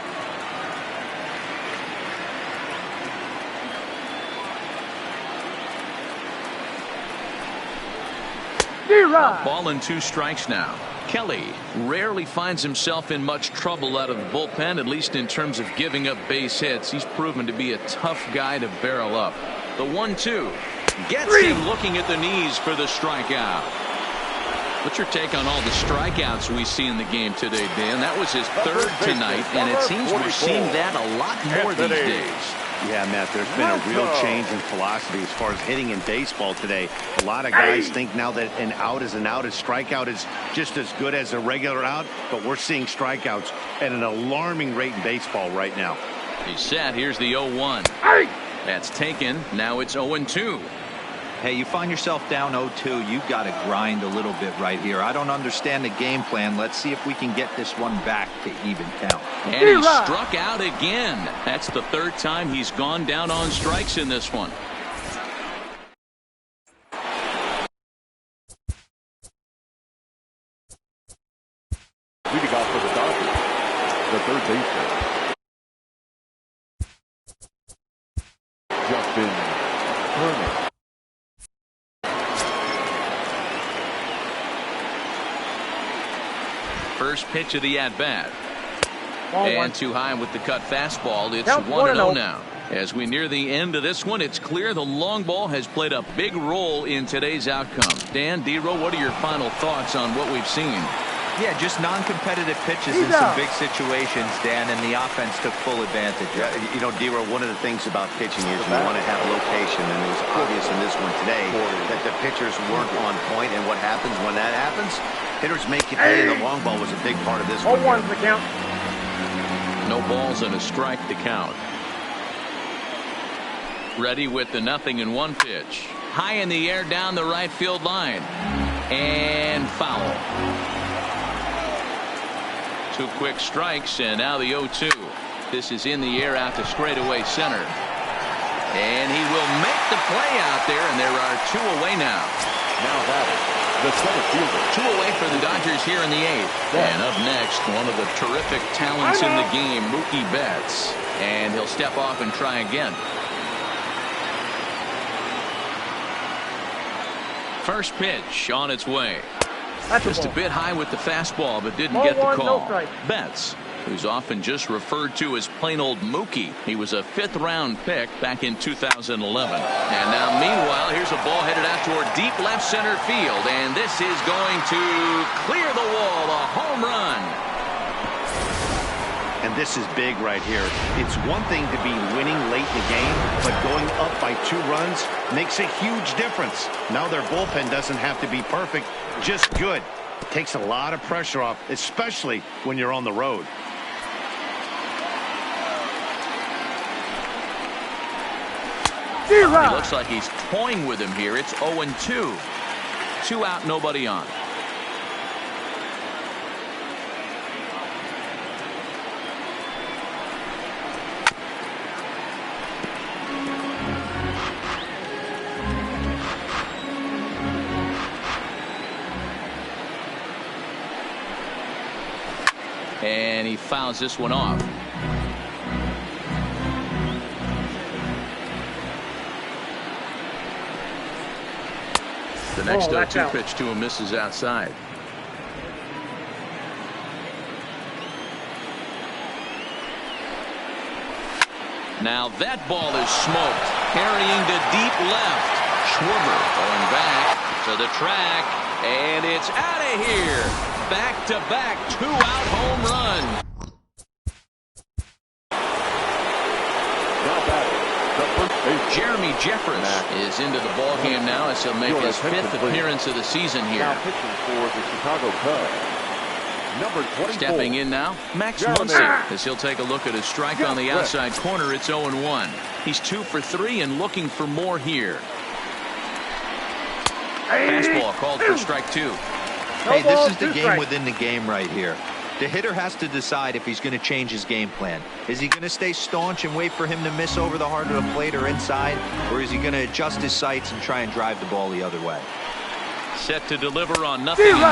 Ball and 2 strikes now. Kelly rarely finds himself in much trouble out of the bullpen, at least in terms of giving up base hits. He's proven to be a tough guy to barrel up. The 1-2 gets him looking at the knees for the strikeout. What's your take on all the strikeouts we see in the game today, Dan? That was his third tonight, and it seems we're seeing that a lot more these days. Yeah, Matt, there's been a real change in philosophy as far as hitting in baseball today. A lot of guys think now that an out is an out, a strikeout is just as good as a regular out, but we're seeing strikeouts at an alarming rate in baseball right now. He's set. Here's the 0-1. That's taken. Now it's 0-2. Hey, you find yourself down 0-2, you got to grind a little bit right here. I don't understand the game plan. Let's see if we can get this one back to even count. And he struck out again. That's the third time he's gone down on strikes in this one. Leading off for the Dodgers, the third baseman, Justin Turner. First pitch of the at-bat. And too high with the cut fastball. It's 1-0 now. As we near the end of this one, it's clear the long ball has played a big role in today's outcome. Dan, D-Row, what are your final thoughts on what we've seen? Yeah, just non-competitive pitches in some big situations, Dan, and the offense took full advantage. Yeah, you know, D-Row, one of the things about pitching is you want to have location, and it was obvious in this one today that the pitchers weren't on point, and what happens when that happens? Hitters make you pay, and the long ball was a big part of this one. 0-1 the count. No balls and a strike to count. Ready with the 0-1 pitch. High in the air down the right field line. And foul. 2 quick strikes, and now the 0-2. This is in the air out to straightaway center. And he will make the play out there, and there are 2 away now. Now batting, the center fielder. 2 away for the Dodgers here in the 8th. And up next, one of the terrific talents in the game, Mookie Betts. And he'll step off and try again. First pitch on its way. Just a bit high with the fastball, but didn't get the call. Betts, who's often just referred to as plain old Mookie. He was a 5th-round pick back in 2011. And now, meanwhile, here's a ball headed out toward deep left center field. And this is going to clear the wall, a home run. And this is big right here. It's one thing to be winning late in the game, but going up by 2 runs makes a huge difference. Now their bullpen doesn't have to be perfect, just good. Takes a lot of pressure off, especially when you're on the road. He looks like he's toying with him here. It's 0-2. 2 out, nobody on. And he fouls this one off. The next 0-2 pitch to him misses outside. Now that ball is smoked. Carrying to deep left. Schwarber going back to the track. And it's out of here. Back-to-back 2-out home run. Jeremy Jeffress is into the ball game now as he'll make his 5th appearance of the season here. Now pitching for the Chicago Cubs, number 24. Stepping in now, Max Muncy, as he'll take a look at his strike on the outside corner. It's 0-1. He's 2 for 3 and looking for more here. Fastball called for strike 2. Hey, this is the game within the game right here. The hitter has to decide if he's going to change his game plan. Is he going to stay staunch and wait for him to miss over the heart of the plate or inside? Or is he going to adjust his sights and try and drive the ball the other way? Set to deliver on 0-2. Here it comes.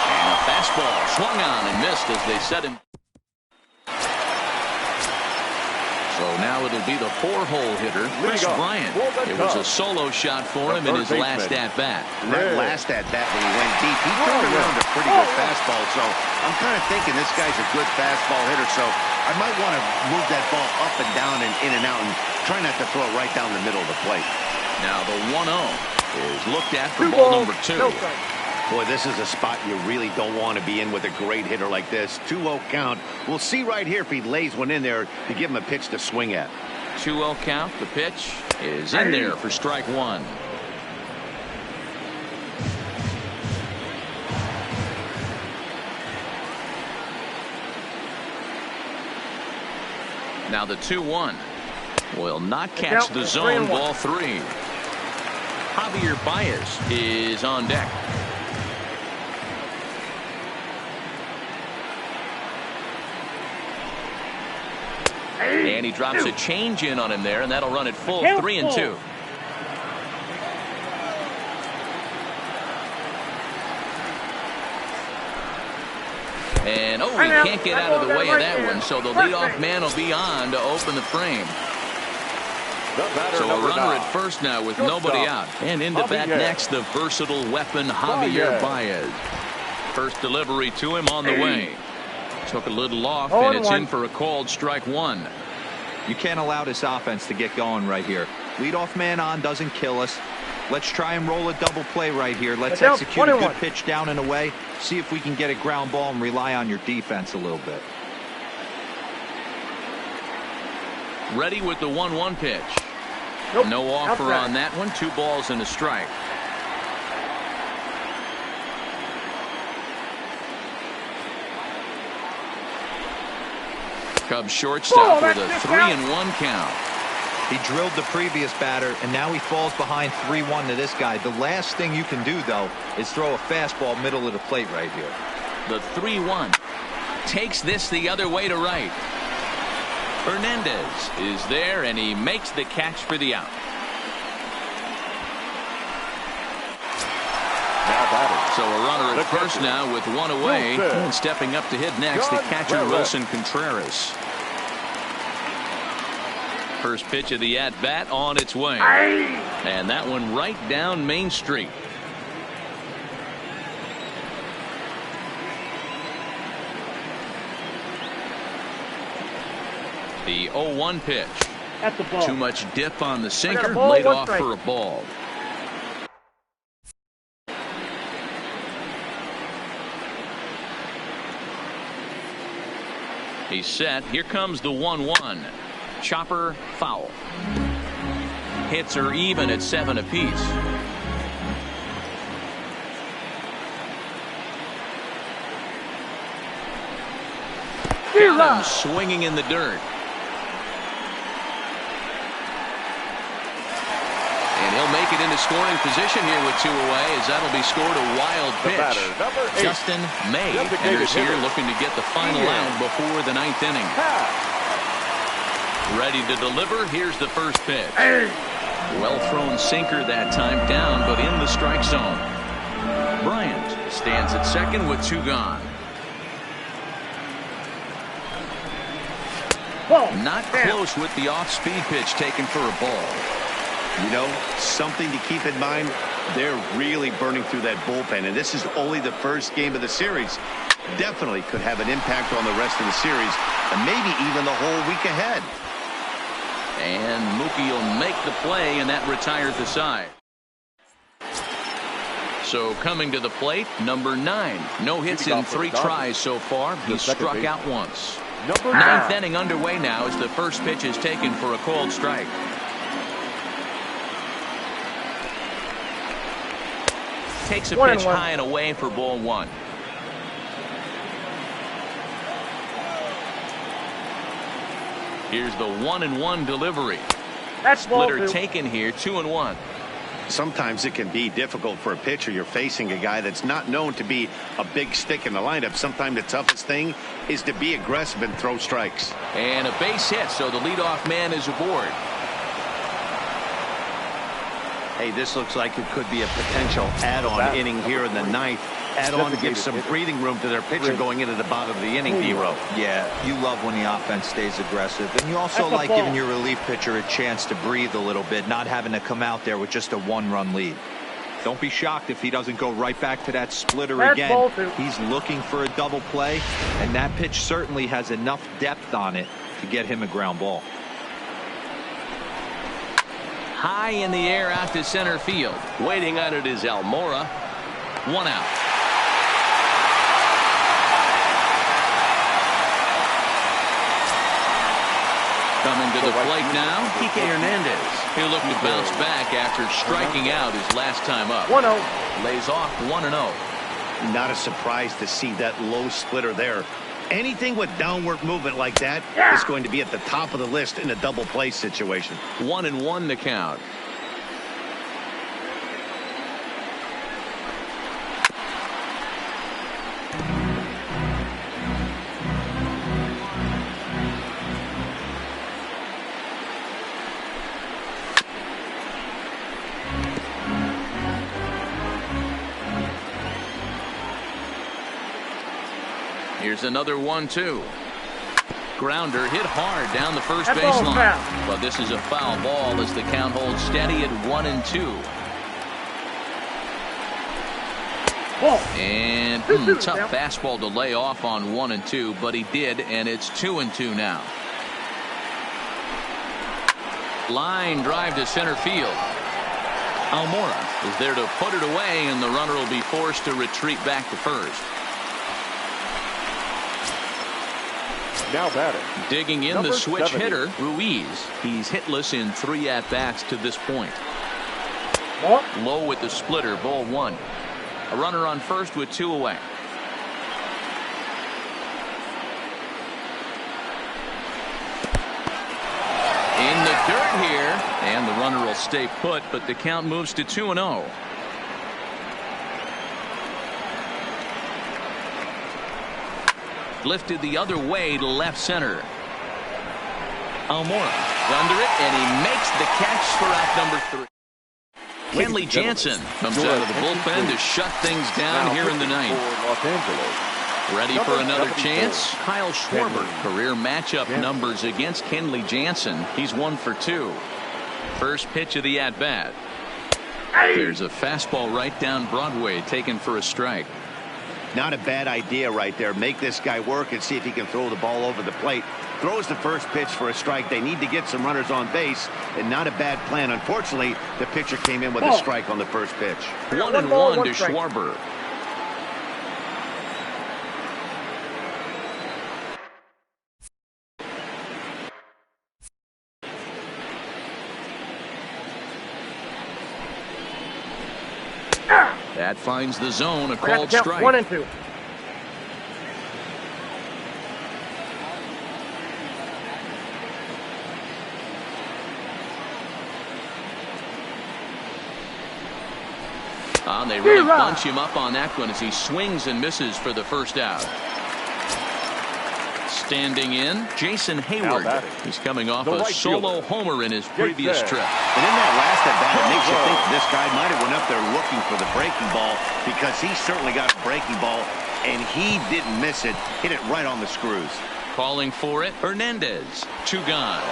And a fastball swung on and missed as they set him. So So now it'll be the 4-hole hitter, Chris Bryant. It was a solo shot for him in his last at-bat. That last at-bat when he went deep, he turned around a pretty good fastball. So I'm kind of thinking this guy's a good fastball hitter. So I might want to move that ball up and down and in and out and try not to throw it right down the middle of the plate. Now the 1-0 is looked at for ball number 2. Boy, this is a spot you really don't want to be in with a great hitter like this. 2-0 count. We'll see right here if he lays one in there to give him a pitch to swing at. 2-0 count. The pitch is in there for strike 1. Now the 2-1 will not catch the zone. Ball 3. Javier Baez is on deck. And he drops a change in on him there, and that'll run it full. 3-2. And he can't get out of the way of that one, so the leadoff man will be on to open the frame. So a runner at first now with nobody out. And into bat next, the versatile weapon Javier Baez. First delivery to him on the way. Took a little off, and it's in for a called strike 1. You can't allow this offense to get going right here. Leadoff man on doesn't kill us. Let's try and roll a double play right here. Let's execute a good pitch down and away. See if we can get a ground ball and rely on your defense a little bit. Ready with the 1-1 pitch. No offer on that one. 2 balls and a strike. Cubs shortstop with a 3-1 count. He drilled the previous batter, and now he falls behind 3-1 to this guy. The last thing you can do, though, is throw a fastball middle of the plate right here. The 3-1 takes this the other way to right. Hernandez is there, and he makes the catch for the out. So a runner at first now with 1 away, and stepping up to hit next, the catcher Wilson Contreras. First pitch of the at-bat on its way. And that one right down Main Street. The 0-1 pitch. Too much dip on the sinker, laid off for a ball. He's set. Here comes the 1-1. Chopper foul. Hits are even at 7 apiece. Got him swinging in the dirt. And he'll make it into scoring position here with 2 away, as that'll be scored a wild pitch. Justin May enters here looking to get the final out before the 9th inning. Ready to deliver. Here's the first pitch. Well thrown sinker that time, down but in the strike zone. Bryant stands at second with 2 gone. Not close with the off-speed pitch taken for a ball. You know, something to keep in mind, they're really burning through that bullpen, and this is only the first game of the series. Definitely could have an impact on the rest of the series, and maybe even the whole week ahead. And Mookie will make the play, and that retires the side. So coming to the plate, number 9. No hits in 3 tries so far. He struck out once. 9th inning underway now as the first pitch is taken for a called strike. Takes a pitch high and away for ball 1. Here's the 1-1 delivery. Splitter taken here, 2-1. Sometimes it can be difficult for a pitcher. You're facing a guy that's not known to be a big stick in the lineup. Sometimes the toughest thing is to be aggressive and throw strikes. And a base hit, so the leadoff man is aboard. Hey, this looks like it could be a potential add-on inning here in the 9th. add on to give some breathing room to their pitcher going into the bottom of the inning, Hero. Yeah, you love when the offense stays aggressive. And you also like giving your relief pitcher a chance to breathe a little bit, not having to come out there with just a one-run lead. Don't be shocked if he doesn't go right back to that splitter again. He's looking for a double play, and that pitch certainly has enough depth on it to get him a ground ball. High in the air out to center field. Waiting on it is Almora. 1 out. Coming to the plate now, Kike Hernandez. He'll look to bounce back after striking out his last time up. 1-0. Lays off 1-0. Not a surprise to see that low splitter there. Anything with downward movement like that is going to be at the top of the list in a double play situation. 1-1 the count. Here's another 1-2. Grounder hit hard down the first baseline. But this is a foul ball as the count holds steady at 1-2. And tough fastball to lay off on 1-2, but he did, and it's 2-2 now. Line drive to center field. Almora is there to put it away, and the runner will be forced to retreat back to first. Now batting. Digging in the switch hitter, Ruiz. He's hitless in 3 at-bats to this point. Low with the splitter, ball 1. A runner on first with 2 away. In the dirt here, and the runner will stay put, but the count moves to 2-0. Lifted the other way to left center. Almora under it, and he makes the catch for out number 3. Kenley Jansen comes out of the bullpen to shut things down here in the 9th. Ready for another chance? Kyle Schwarber. Career matchup numbers against Kenley Jansen. He's 1 for 2. First pitch of the at-bat. There's a fastball right down Broadway taken for a strike. Not a bad idea right there. Make this guy work and see if he can throw the ball over the plate. Throws the first pitch for a strike. They need to get some runners on base, and not a bad plan. Unfortunately, the pitcher came in with a strike on the first pitch. 1-1 to Schwarber. That finds the zone, a called strike. 1-2. They really bunch him up on that one as he swings and misses for the first out. Standing in, Jason Hayward. He's coming off a solo homer in his previous trip. And in that last at bat, it makes you think this guy might have went up there looking for the breaking ball, because he certainly got a breaking ball, and he didn't miss it. Hit it right on the screws. Calling for it, Hernandez. 2 gone.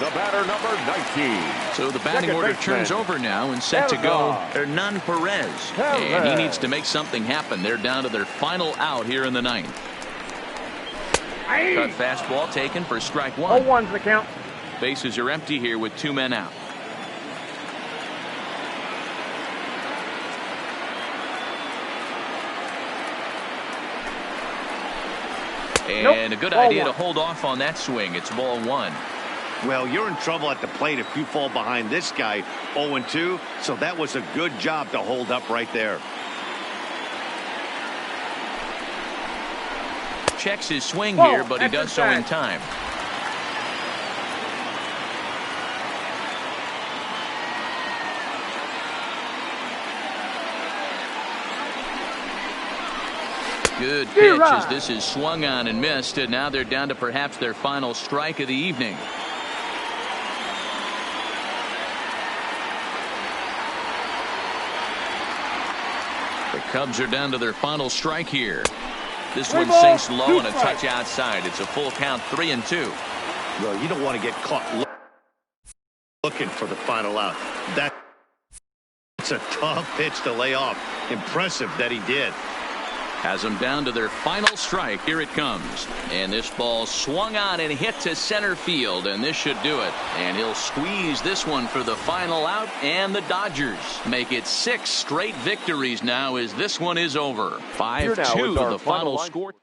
The batter, number 19. So the batting order turns over now, and set to go Hernan Perez. And he needs to make something happen. They're down to their final out here in the 9th. Cut fastball taken for strike 1. 0-1's the count. Bases are empty here with 2 men out. And a good idea to hold off on that swing. It's ball 1. Well, you're in trouble at the plate if you fall behind this guy 0-2. So that was a good job to hold up right there. Checks his swing here, but he does so in time. Good pitch as this is swung on and missed, and now they're down to perhaps their final strike of the evening. Cubs are down to their final strike here. This one sinks low and a touch outside. It's a full count, 3-2. Well, you don't want to get caught looking for the final out. That's a tough pitch to lay off. Impressive that he did. Has them down to their final strike. Here it comes. And this ball swung on and hit to center field, and this should do it. And he'll squeeze this one for the final out, and the Dodgers make it 6 straight victories now as this one is over. 5-2 the final score.